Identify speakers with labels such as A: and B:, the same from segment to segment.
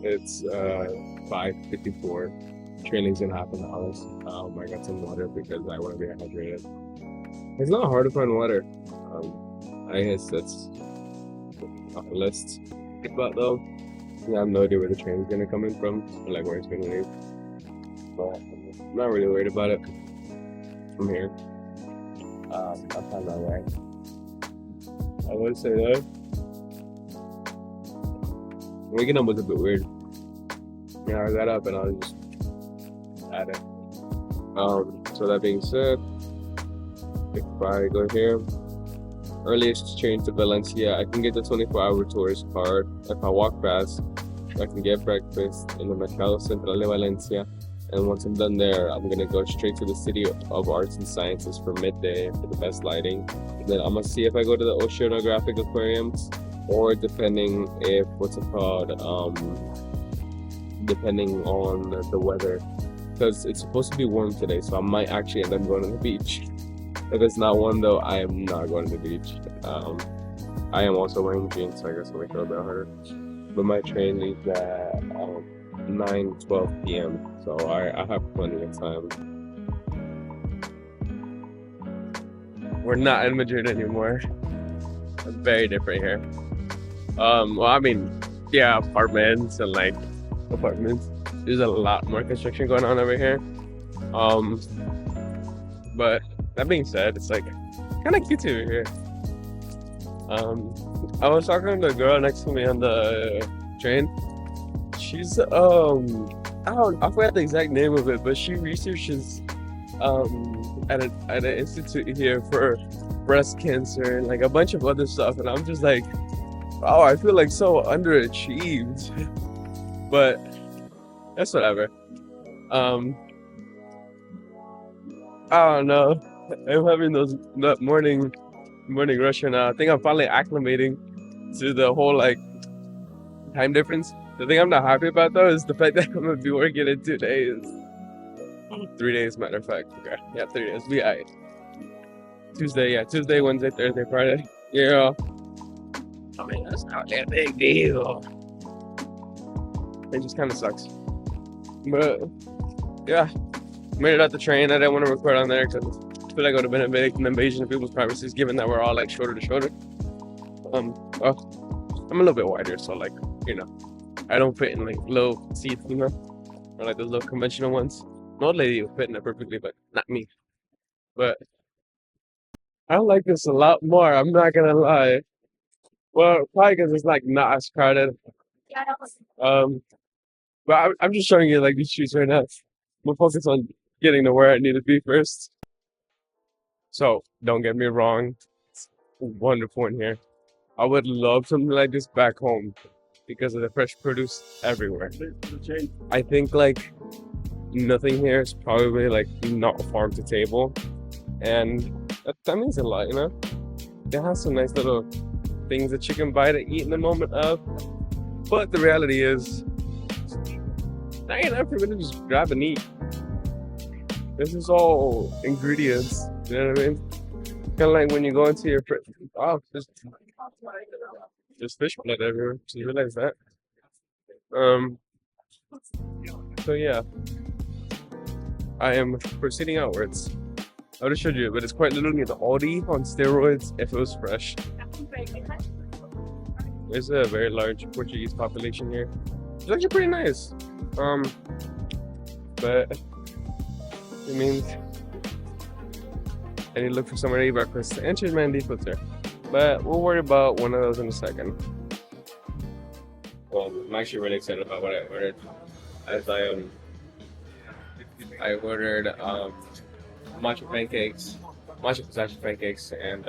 A: It's 5:54. Training's in half an hour. I got some water because I want to be hydrated. It's not hard to find water. I guess that's on the list. But though, I have no idea where the train's gonna come in from, or like where it's gonna leave. But I'm not really worried about it from here. I'll find my way. I would say that waking up was a bit weird. Yeah, I got up and I was just at it. So that being said, if I go here, earliest train to Valencia, I can get the 24-hour tourist card. If I walk fast, I can get breakfast in the Mercado Central de Valencia. And once I'm done there, I'm gonna go straight to the City of Arts and Sciences for midday for the best lighting. And then I'm gonna see if I go to the Oceanographic Aquariums, or depending if what's it called, depending on the weather, because it's supposed to be warm today, so I might actually end up going to the beach. If it's not warm though, I am not going to the beach. I am also wearing jeans, so I guess I'll make it a bit harder. But my train leaves at 9:12 p.m. So I have plenty of time. We're not in Madrid anymore. It's very different here. Well, I mean, yeah, apartments. There's a lot more construction going on over here. But that being said, it's like kind of cute over here. I was talking to the girl next to me on the train. She's I forgot the exact name of it, but she researches at an institute here for breast cancer and like a bunch of other stuff, and I'm just like, oh, I feel like so underachieved. But that's whatever. I don't know. I'm having that morning rush right now. I think I'm finally acclimating to the whole like time difference. The thing I'm not happy about though is the fact that I'm gonna be working in 2 days. 3 days, matter of fact. Okay, yeah, 3 days. Tuesday, Wednesday, Thursday, Friday. Yeah. I mean, that's not that big deal. It just kind of sucks. But yeah, made it out the train. I didn't want to record on there because I feel like it would have been an invasion of people's privacies, given that we're all like shoulder to shoulder. Well, I'm a little bit wider, so like, you know, I don't fit in like low seats, you know, or like those little conventional ones. An old lady would fit in it perfectly, but not me. But I like this a lot more. I'm not gonna lie. Well, probably because it's like not as crowded. Um, but I'm just showing you like these streets right now. I'm gonna focus on getting to where I need to be first. So don't get me wrong, it's wonderful in here. I would love something like this back home because of the fresh produce everywhere. I think like nothing here is probably like not farm to table, and that means a lot, you know. They have some nice little things that you can buy to eat in the moment of, but the reality is, not enough for me to just grab and eat. This is all ingredients. You know what I mean? Kind of like when you go into your fridge. Oh, there's fish blood everywhere. Did you realize that? So yeah, I am proceeding outwards. I would have showed you, but it's quite literally the Aldi on steroids if it was fresh. There's a very large Portuguese population here. It's actually pretty nice. But it means I need to look for somewhere to eat breakfast. Enters my default there. But we'll worry about one of those in a second. Well, I'm actually really excited about what I ordered. As I ordered matcha pistachio pancakes, and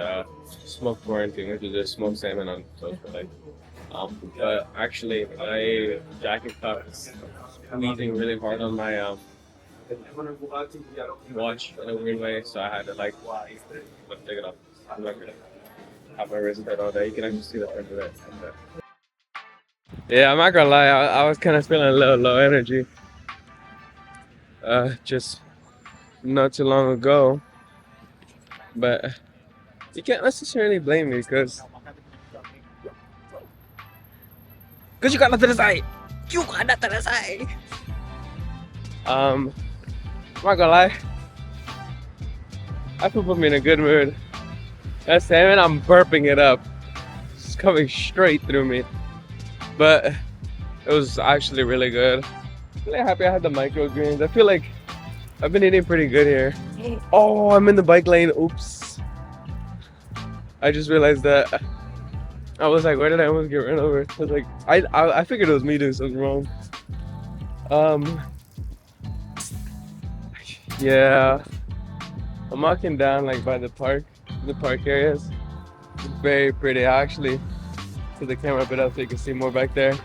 A: smoked quarantine, which is just smoked salmon on toast fillet. But actually, my jacket cup is squeezing really hard on my watch in a weird way, so I had to like take it off. I'm not gonna have my wrist bed all day. You can actually see the front of it. Yeah, I'm not gonna lie, I was kind of feeling a little low energy. Just not too long ago, but you can't necessarily blame me because you got nothing to say. I'm not gonna lie, that food put me in a good mood. That salmon, I'm burping it up. It's coming straight through me. But it was actually really good. Really happy I had the microgreens. I feel like I've been eating pretty good here. Oh, I'm in the bike lane. Oops. I just realized that. I was like, where did I almost get run over? I was like, I figured it was me doing something wrong. Yeah. I'm walking down like by the park areas. It's very pretty. I actually put the camera a bit up so you can see more back there.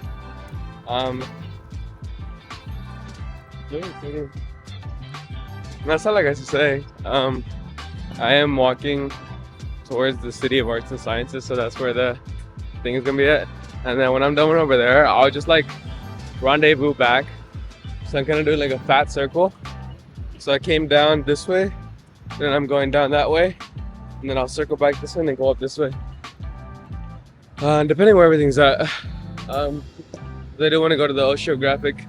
A: Very pretty. That's all I got to say. I am walking towards the City of Arts and Sciences, so that's where the thing is gonna be at. And then when I'm done over there, I'll just like rendezvous back. So I'm gonna do like a fat circle. So I came down this way, then I'm going down that way, and then I'll circle back this way and then go up this way. Depending where everything's at. I do want to go to the oceanographic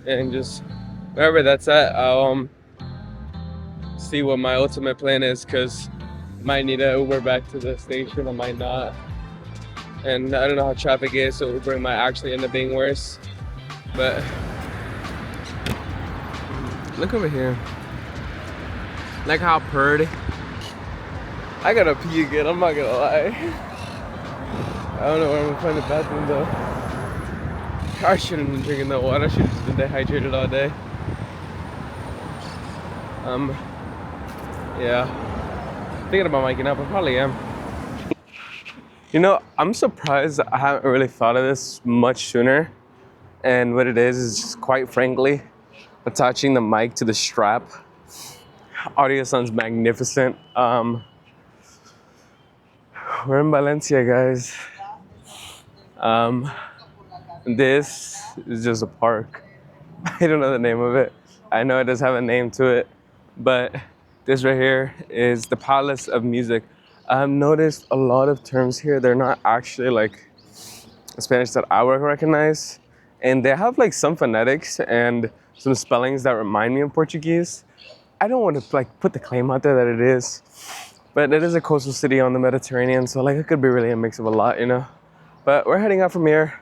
A: and just wherever that's at, I'll see what my ultimate plan is, because I might need an Uber back to the station, I might not. And I don't know how traffic is, so Uber might actually end up being worse. But look over here. Like how pretty. I gotta pee again, I'm not gonna lie. I don't know where I'm gonna find the bathroom though. I shouldn't have been drinking that water, I should have just been dehydrated all day. Yeah. Thinking about waking up, I probably am. You know, I'm surprised I haven't really thought of this much sooner. And what it is just quite frankly, attaching the mic to the strap. Audio sounds magnificent. We're in Valencia, guys. This is just a park. I don't know the name of it. I know it does have a name to it, but this right here is the Palace of Music. I've noticed a lot of terms here, they're not actually like Spanish that I would recognize. And they have like some phonetics and some spellings that remind me of Portuguese. I don't want to like put the claim out there that it is, but it is a coastal city on the Mediterranean, so like it could be really a mix of a lot, you know? But we're heading out from here.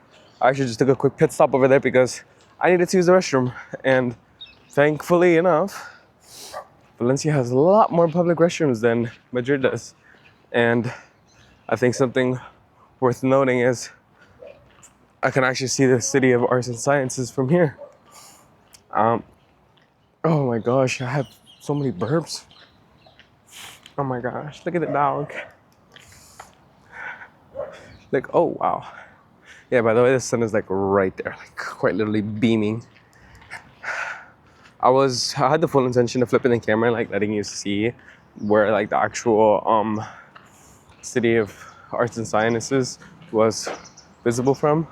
A: I actually just took a quick pit stop over there because I needed to use the restroom. And thankfully enough, Valencia has a lot more public restrooms than Madrid does. And I think something worth noting is I can actually see the City of Arts and Sciences from here. Oh my gosh, I have so many burps. Oh my gosh, look at the dog. Like, oh wow. Yeah, by the way, the sun is like right there, like quite literally beaming. I had the full intention of flipping the camera and like letting you see where like the actual City of Arts and Sciences was visible from.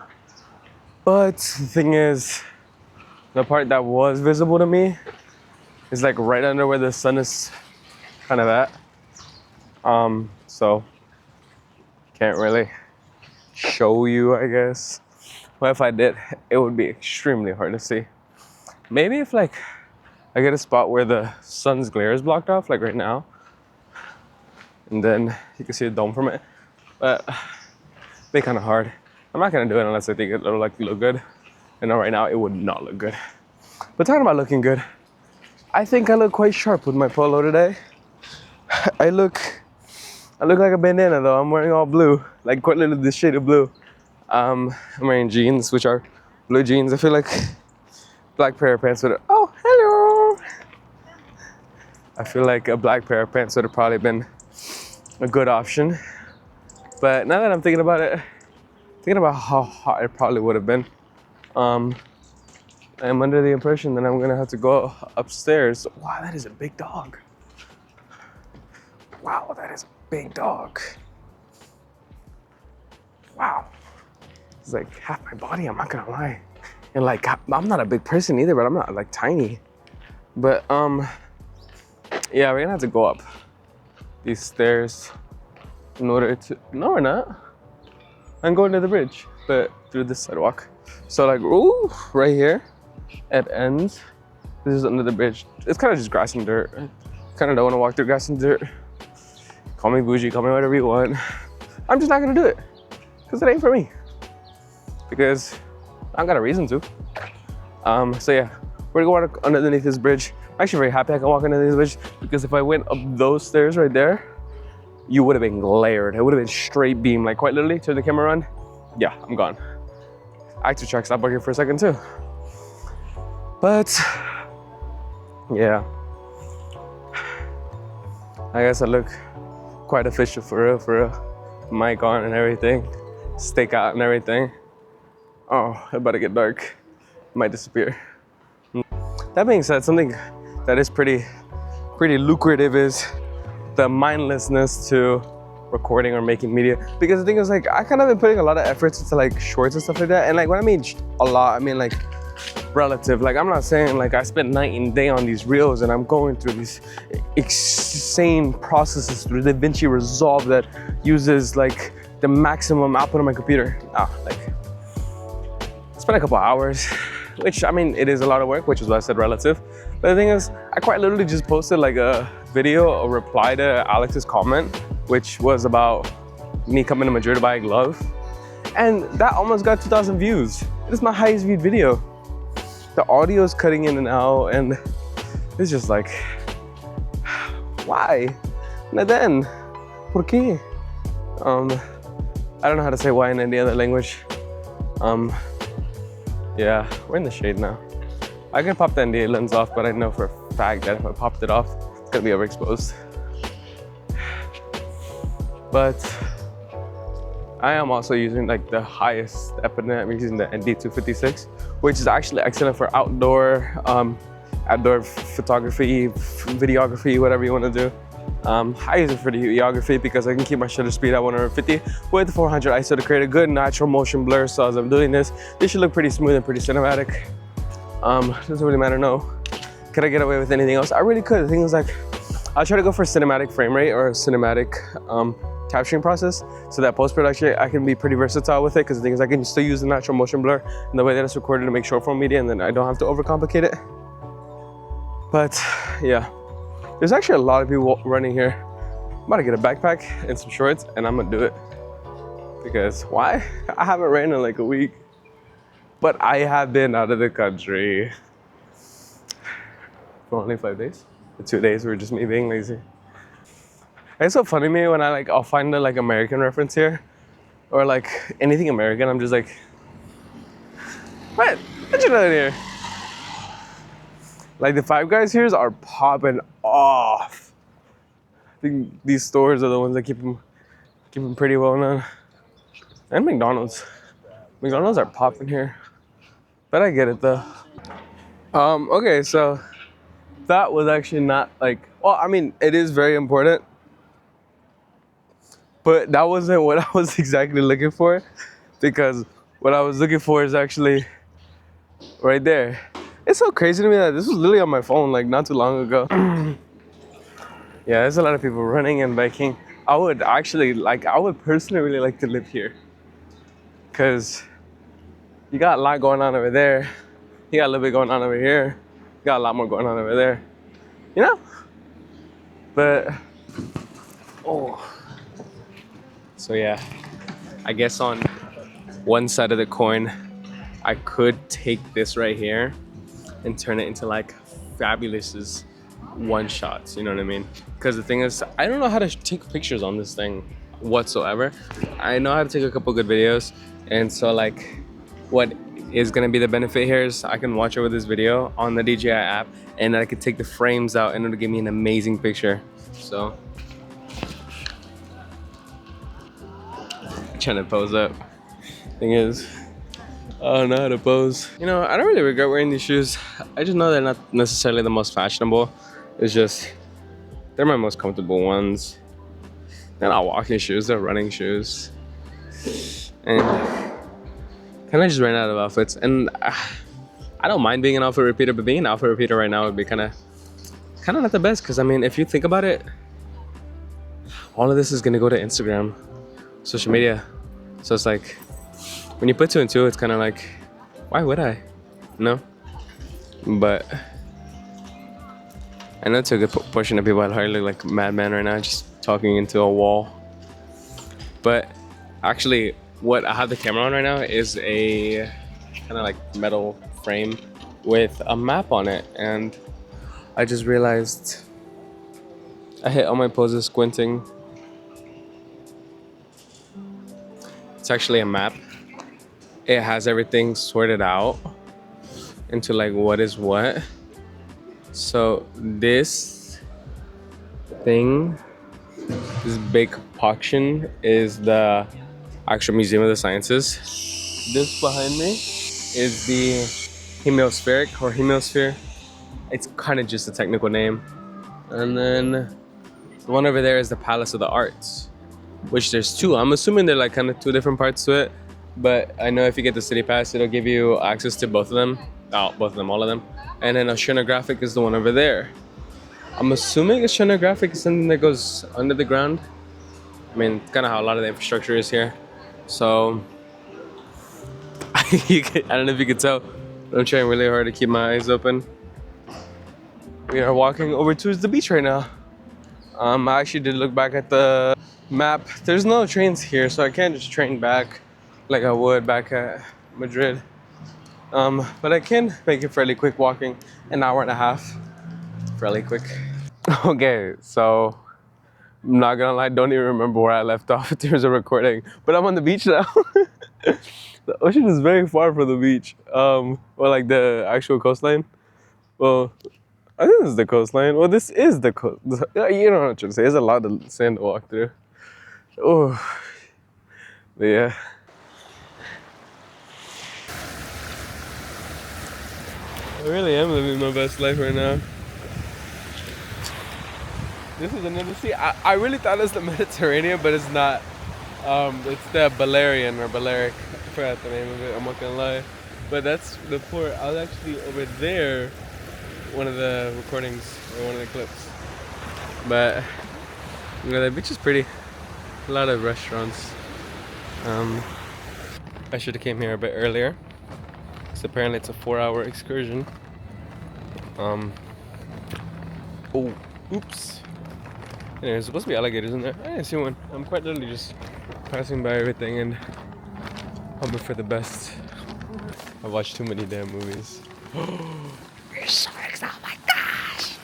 A: But the thing is, the part that was visible to me is like right under where the sun is kind of at. So can't really show you, I guess. But if I did, it would be extremely hard to see. Maybe if like I get a spot where the sun's glare is blocked off, like right now, and then you can see the dome from it. But it'd be kind of hard. I'm not gonna do it unless I think it'll like look good. And right now, it would not look good. But talking about looking good, I think I look quite sharp with my polo today. I look like a bandana though. I'm wearing all blue, like quite literally this shade of blue. I'm wearing jeans, which are blue jeans. I feel like black pair of pants would. Oh, hello. I feel like a black pair of pants would have probably been a good option. But now that I'm thinking about it, thinking about how hot it probably would have been, I'm under the impression that I'm gonna have to go upstairs. Wow, that is a big dog. Wow, that is a big dog. Wow. It's like half my body, I'm not gonna lie. And like, I'm not a big person either, but I'm not like tiny. But yeah, we're gonna have to go up these stairs in order to, no we're not. I'm going to the bridge. but through this sidewalk. So like, ooh, right here, it ends. This is under the bridge. It's kind of just grass and dirt. Kind of don't want to walk through grass and dirt. Call me bougie, call me whatever you want. I'm just not gonna do it because it ain't for me. Because I got a reason to. So yeah, we're gonna walk underneath this bridge. I'm actually very happy I can walk underneath this bridge because if I went up those stairs right there, you would have been glared. It would have been straight beam, like quite literally. Turn the camera on. Yeah, I'm gone. I had to check stop here for a second too. But yeah, I guess I look quite official for real. Mic on and everything, stake out and everything. Oh, it about to get dark. Might disappear. That being said, something that is pretty lucrative is the mindlessness to recording or making media. Because the thing is, like, I kind of been putting a lot of efforts into like shorts and stuff like that. And like when I mean a lot, I mean like relative. Like I'm not saying like I spend night and day on these reels and I'm going through these insane processes through DaVinci Resolve that uses like the maximum output on my computer. Like spend a couple hours, which I mean it is a lot of work, which is why I said relative. But the thing is, I quite literally just posted like a video, a reply to Alex's comment, which was about me coming to Madrid to buy a glove, and that almost got 2,000 views. It is my highest viewed video. The audio is cutting in and out, and it's just like, why? Then, ¿por qué? I don't know how to say why in any other language. Yeah, we're in the shade now. I can pop the NDA lens off, but I know for a fact that if I popped it off, it's gonna be overexposed. But I am also using like the highest epinet. I'm using the ND256, which is actually excellent for outdoor photography, videography, whatever you want to do. I use it for the videography because I can keep my shutter speed at 150 with 400 ISO to create a good natural motion blur. So as I'm doing this should look pretty smooth and pretty cinematic. Doesn't really matter, no. Could I get away with anything else? I really could. The thing is, like, I'll try to go for cinematic frame rate or cinematic capturing process, so that post-production I can be pretty versatile with it, because the thing is I can still use the natural motion blur in the way that it's recorded to make short form media, and then I don't have to overcomplicate it. But yeah, there's actually a lot of people running here. I'm about to get a backpack and some shorts and I'm gonna do it. Because why? I haven't ran in like a week, but I have been out of the country for only 5 days. The 2 days were just me being lazy. It's so funny to me when I'll find the like American reference here, or like anything American. I'm just like, what you doing here? Like the Five Guys here are popping off. I think these stores are the ones that keep them pretty well known. And McDonald's are popping here, but I get it though. Okay, so that was actually not like, well, I mean, it is very important, but that wasn't what I was exactly looking for, because what I was looking for is actually right there. It's so crazy to me that this was literally on my phone like not too long ago. Yeah, there's a lot of people running and biking. I would personally really like to live here, because you got a lot going on over there. You got a little bit going on over here. You got a lot more going on over there, you know? But, so yeah, I guess on one side of the coin, I could take this right here and turn it into like fabulous one shots, you know what I mean? Because the thing is, I don't know how to take pictures on this thing whatsoever. I know how to take a couple good videos, and so like what is gonna be the benefit here is I can watch over this video on the DJI app, and I could take the frames out and it'll give me an amazing picture. So I'm trying to pose up. Thing is, I don't know how to pose. You know, I don't really regret wearing these shoes. I just know they're not necessarily the most fashionable. It's just, they're my most comfortable ones. They're not walking shoes, they're running shoes. And kind of just ran out of outfits. And I don't mind being an outfit repeater, but being an outfit repeater right now would be kind of not the best. Because I mean, if you think about it, all of this is gonna go to Instagram, social media. So it's like, when you put two and two, it's kind of like, why would I? No. But I know it's a good portion of people at heart look like madman right now, just talking into a wall. But actually, what I have the camera on right now is a kind of like metal frame with a map on it, and I just realized I hit all my poses squinting. It's actually a map. It has everything sorted out into like what is what. So this thing, this big poction, is the actual Museum of the Sciences. This behind me is the hemiospheric or hemiosphere. It's kind of just a technical name. And then the one over there is the Palace of the Arts, which there's two. I'm assuming they're like kind of two different parts to it, but I know if you get the city pass, it'll give you access to both of them. Oh, both of them, all of them. And then oceanographic is the one over there. I'm assuming oceanographic is something that goes under the ground. I mean, kind of how a lot of the infrastructure is here. So, I don't know if you could tell, but I'm trying really hard to keep my eyes open. We are walking over towards the beach right now. I actually did look back at the map. There's no trains here, so I can't just train back like I would back at Madrid. But I can make it fairly quick walking, an hour and a half, fairly quick. Okay, so I'm not gonna lie, don't even remember where I left off in terms of recording, but I'm on the beach now. The ocean is very far from the beach, or like the actual coastline. Well, I think this is the coastline. Well, this is the coast. You know what I'm trying to say. There's a lot of sand to walk through. Oh, but yeah. I really am living my best life right now. This is another sea. I really thought it was the Mediterranean, but it's not. It's the Balearian or Balearic. I forgot the name of it. I'm not gonna lie. But that's the port. I was actually over there, one of the recordings or one of the clips. But you know, the beach is pretty. A lot of restaurants. I should have came here a bit earlier. So apparently it's a 4-hour excursion. Oh, oops. Anyway, there's supposed to be alligators in there. I didn't see one. I'm quite literally just passing by everything and hoping for the best. I've watched too many damn movies. We're sharks! Oh my gosh!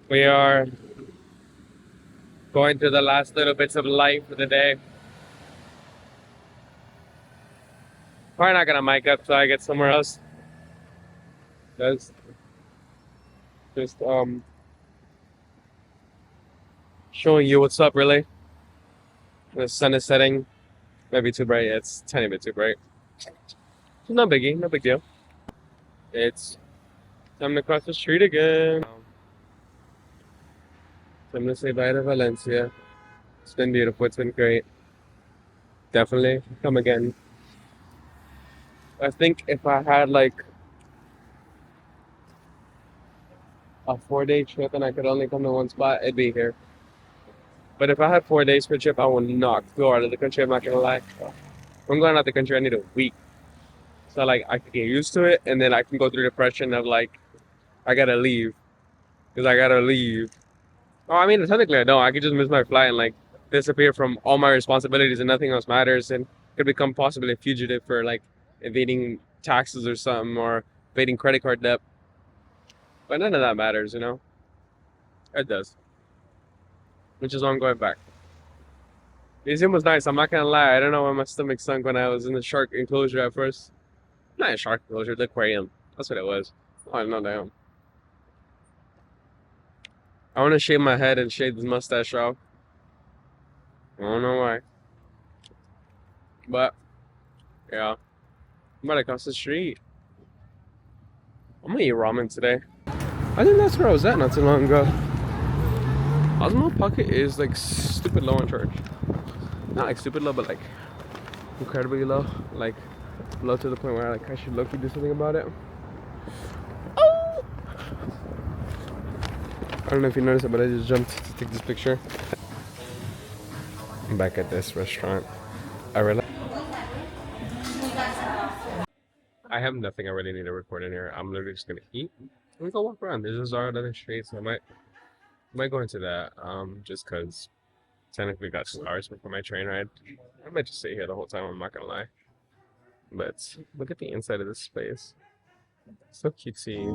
A: We are going through the last little bits of light for the day. Probably not gonna mic up till I get somewhere else. Just showing you what's up really. The sun is setting. Maybe too bright. It's a tiny bit too bright. No biggie, no big deal. It's time to cross the street again. Time to say bye to Valencia. It's been beautiful, it's been great. Definitely come again. I think if I had like a 4-day trip and I could only come to one spot, it'd be here. But if I had 4 days per trip, I would not go out of the country, I'm not gonna lie. If I'm going out of the country, I need a week. So like I could get used to it and then I can go through depression of like, I gotta leave. Cause I gotta leave. Oh, I mean, technically I don't. I could just miss my flight and like disappear from all my responsibilities and nothing else matters and could become possibly a fugitive for like evading taxes or something or evading credit card debt. But none of that matters, you know? It does. Which is why I'm going back. The museum was nice, I'm not gonna lie. I don't know why my stomach sunk when I was in the shark enclosure at first. Not a shark enclosure, the aquarium. That's what it was. Oh, no, damn. I want to shave my head and shave this mustache off. I don't know why. But, yeah. I'm about to cross the street. I'm gonna eat ramen today. I think that's where I was at not too long ago. Osmo Pocket is like stupid low on charge. Not like stupid low, but like incredibly low. Like low to the point where like I should low-key do something about it. Oh! I don't know if you noticed it, but I just jumped to take this picture. I'm back at this restaurant. I realized I have nothing I really need to record in here. I'm literally just gonna eat and go walk around. There's a Zara down the street, so I might go into that. Just cause technically got 2 hours before my train ride. I might just sit here the whole time. I'm not gonna lie. But look at the inside of this space. So cutesy.